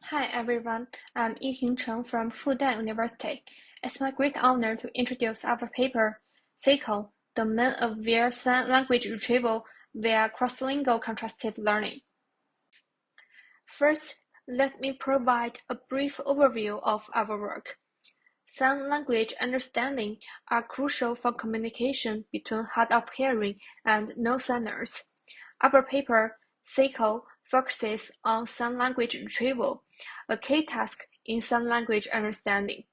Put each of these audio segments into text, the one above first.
Hi everyone, I'm Yiting Cheng from Fudan University. It's my great honor to introduce our paper, CiCo, Domain-Aware Sign Language Retrieval via Cross-Lingual Contrastive Learning. First, let me provide a brief overview of our work. Sign language understanding are crucial for communication between hard of hearing and no-signers. Our paper, CiCo, focuses on sign language retrieval, a key task in sign language understanding.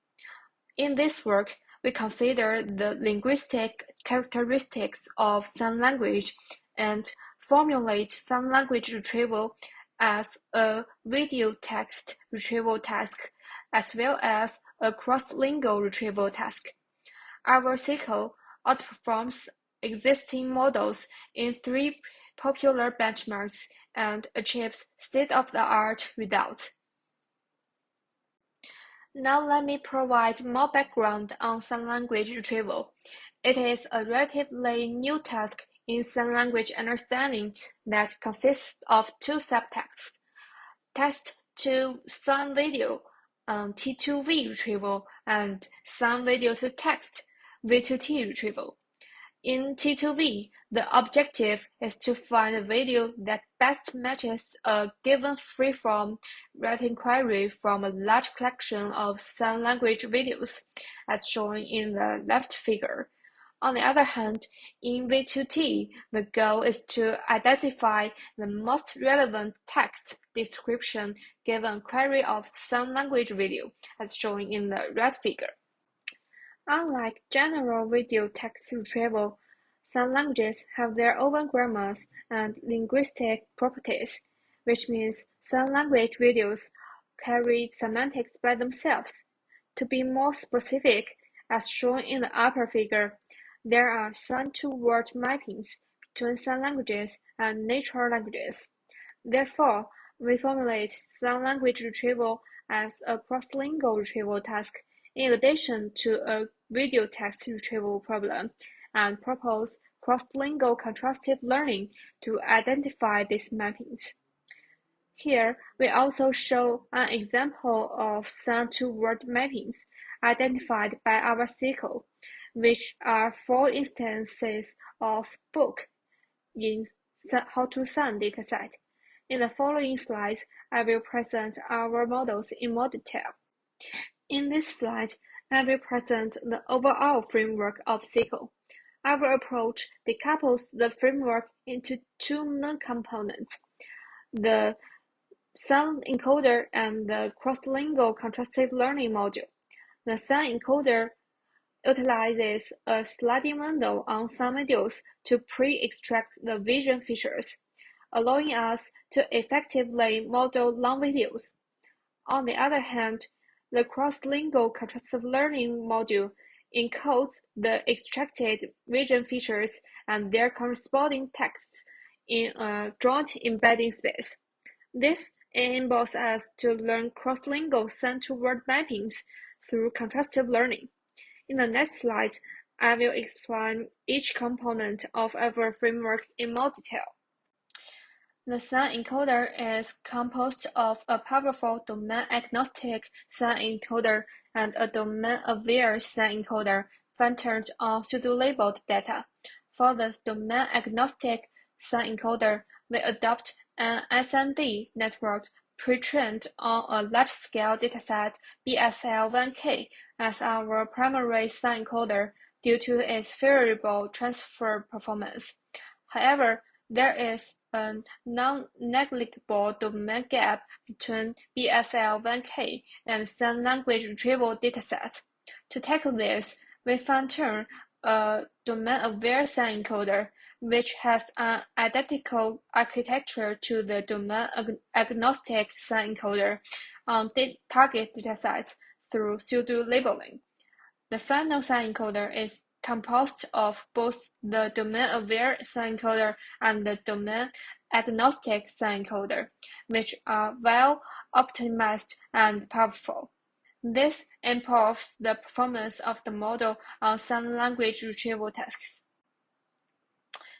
In this work, we consider the linguistic characteristics of sign language and formulate sign language retrieval as a video-text retrieval task, as well as a cross-lingual retrieval task. Our CiCo outperforms existing models in 3 popular benchmarks and achieves state-of-the-art results. Now let me provide more background on sign language retrieval. It is a relatively new task in sign language understanding that consists of 2 subtasks: text-to-sign video, T2V retrieval, and sign video to text, V2T retrieval. In T2V, the objective is to find a video that best matches a given free-form writing query from a large collection of sign language videos, as shown in the left figure. On the other hand, in V2T, the goal is to identify the most relevant text description given query of sign language video, as shown in the right figure. Unlike general video text retrieval, some languages have their own grammars and linguistic properties, which means some language videos carry semantics by themselves. To be more specific, as shown in the upper figure, there are sign-to-word mappings between some languages and natural languages. Therefore, we formulate sign language retrieval as a cross-lingual retrieval task in addition to a video text retrieval problem, and propose cross-lingual contrastive learning to identify these mappings. Here, we also show an example of sign-to-word mappings identified by our CiCo, which are 4 instances of book in How to Sign dataset. In the following slides, I will present our models in more detail. In this slide, I will present the overall framework of CiCo. Our approach decouples the framework into 2 main components: the sound encoder and the cross-lingual contrastive learning module. The sound encoder utilizes a sliding window on some videos to pre-extract the vision features, allowing us to effectively model long videos. On the other hand, the cross-lingual contrastive learning module encodes the extracted vision features and their corresponding texts in a joint embedding space. This enables us to learn cross-lingual sign-to-word mappings through contrastive learning. In the next slide, I will explain each component of our framework in more detail. The sign encoder is composed of a powerful domain-agnostic sign encoder and a domain-aware sign encoder centered on pseudo-labeled data. For the domain-agnostic sign encoder, we adopt an SND network pre-trained on a large-scale dataset BSL1K as our primary sign encoder due to its favorable transfer performance. However, there is a non-negligible domain gap between BSL1K and sign language retrieval datasets. To tackle this, we fine-tune a domain-aware sign encoder, which has an identical architecture to the domain-agnostic sign encoder on target datasets through pseudo-labeling. The final sign encoder is composed of both the domain-aware sign encoder and the domain-agnostic sign encoder, which are well optimized and powerful. This improves the performance of the model on some language retrieval tasks.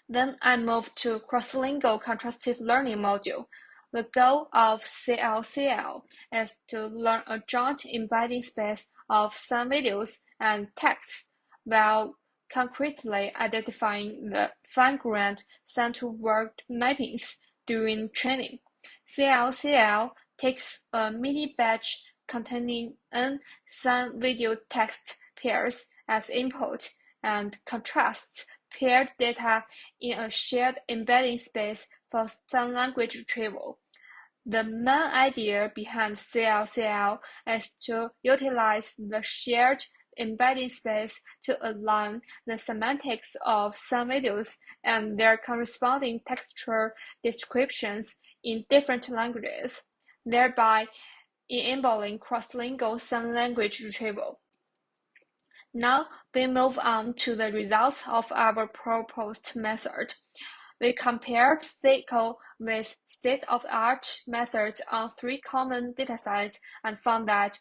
Then I move to cross-lingual contrastive learning module. The goal of CLCL is to learn a joint embedding space of some videos and texts while concretely identifying the fine-grained center-word mappings during training. CLCL takes a mini batch containing n some video text pairs as input and contrasts paired data in a shared embedding space for some language retrieval. The main idea behind CLCL is to utilize the shared embedding space to align the semantics of some videos and their corresponding textual descriptions in different languages, thereby enabling cross-lingual some language retrieval. Now we move on to the results of our proposed method. We compared CiCo with state-of-the-art methods on 3 common datasets and found that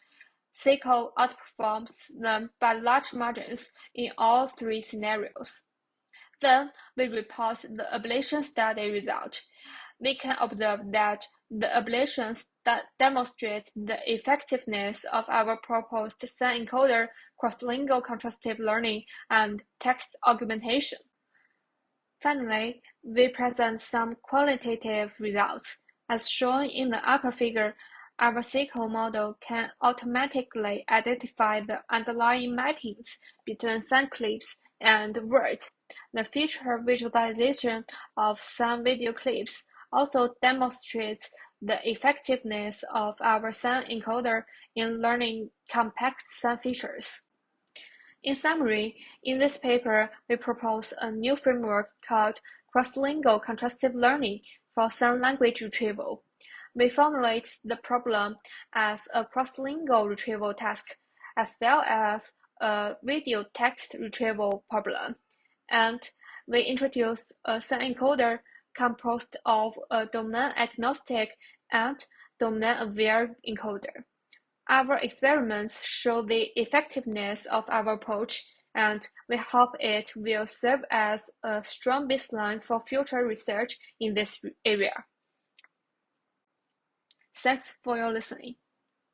CiCo outperforms them by large margins in all 3 scenarios. Then we report the ablation study result. We can observe that the ablations that demonstrate the effectiveness of our proposed SEN encoder, cross-lingual contrastive learning, and text augmentation. Finally, we present some qualitative results. As shown in the upper figure, our CiCo model can automatically identify the underlying mappings between sound clips and words. The feature visualization of some video clips also demonstrates the effectiveness of our sound encoder in learning complex sound features. In summary, in this paper, we propose a new framework called cross-lingual contrastive learning for sound language retrieval. We formulate the problem as a cross-lingual retrieval task, as well as a video text retrieval problem. And we introduce a sound encoder composed of a domain-agnostic and domain-aware encoder. Our experiments show the effectiveness of our approach, and we hope it will serve as a strong baseline for future research in this area. Thanks for your listening.